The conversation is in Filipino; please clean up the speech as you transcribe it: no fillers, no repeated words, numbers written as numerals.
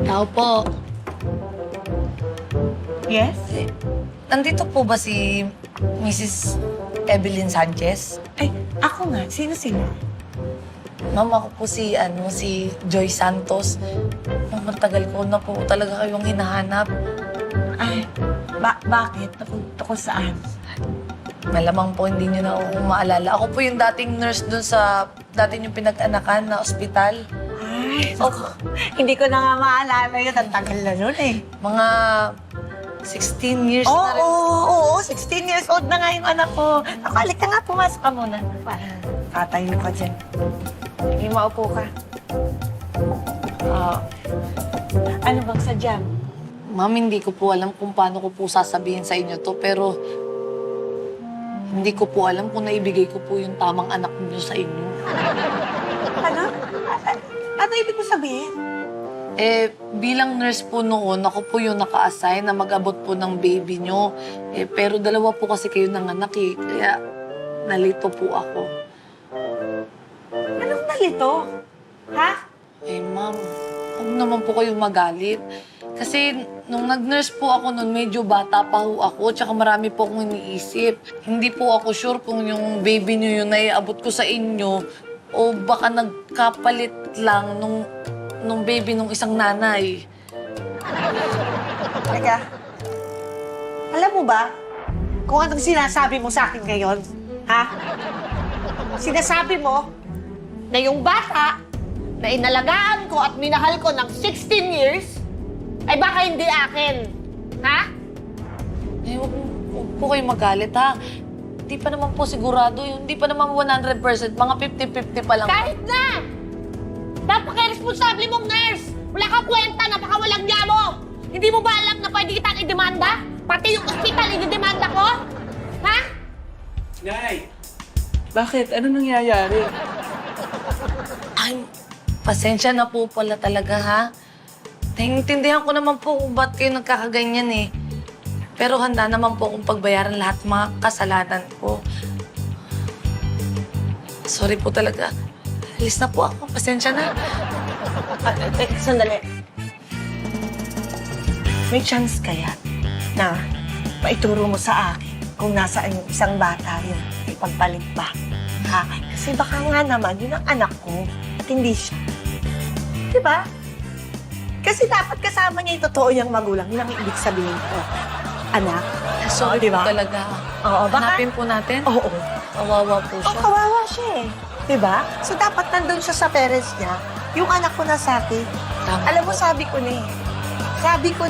Tao po. Yes? Nandito po ba si Mrs. Evelyn Sanchez? Ay, ako nga. Sino? Ma'am, ako po si Joy Santos. Matagal ko na po talaga kayong hinahanap. Ay, bakit? Tungkol saan? Malamang po hindi niyo na ako maalala. Ako po yung dating nurse dun sa dati niyong pinag-anakan na ospital. Ay, hindi ko na nga maalala yun. Ang tagal na nun eh. Mga 16 years na rin. Oo, 16 years old na nga yung anak ko. Ako, alik ka nga, pumasok ka muna. Tatayo ka dyan. Hindi maupo ka. Ano bang sadya? Ma'am, hindi ko po alam kung paano ko po sasabihin sa inyo to, pero hindi ko po alam kung naibigay ko po yung tamang anak niyo sa inyo. Ano? Ano ibig ko sabihin? Bilang nurse po noon, ako po yung naka-assign na mag-abot po ng baby nyo. Pero dalawa po kasi kayo ng anak eh, kaya nalito po ako. Anong nalito? Ha? Ma'am, huwag naman po kayong magalit. Kasi nung nag-nurse po ako noon, medyo bata pa ho ako, tsaka marami po akong iniisip. Hindi po ako sure kung yung baby nyo yun na iabot ko sa inyo o baka nagkapalit lang nung baby nung isang nanay. Teka. Alam mo ba kung anong sinasabi mo sa akin ngayon? Ha? Sinasabi mo na yung bata na inalagaan ko at minahal ko ng 16 years ay baka hindi akin. Ha? Huwag po kayong magalit, ha? Hindi pa naman po sigurado yun. Hindi pa naman 100%. Mga 50-50 pa lang. Kahit na! Napaka-irresponsable mong nurse! Wala kang kwenta, napaka-walang niya mo! Hindi mo ba alam na pwede kitang i-demanda? Pati yung ospital, i-demanda ko? Ha? Nay! Bakit? Ano nangyayari? Ay, pasensya na po pala talaga, ha? Naiintindihan ko naman po kung ba't kayo nagkakaganyan eh. Pero handa naman po akong pagbayaran lahat mga kasalanan ko. Sorry po talaga. Alis na po ako. Pasensya na. Sandali. May chance kaya na maituro mo sa akin kung nasaan yung isang bata yung ipagpalit pa. Ha? Kasi baka nga naman, yun ang anak ko at hindi siya. Diba? Kasi dapat kasama niya yung totoo niyang magulang. Yun ang ibig sabihin ko. Anak. Sorry diba? po talaga. Oo, baka... Hanapin po natin. Oo. Kawawa po Oh, siya. kawawa siya eh. Diba? So dapat nandun siya sa parents niya. Yung anak ko na sa akin. Tama Alam mo, po. sabi ko na eh. Sabi ko na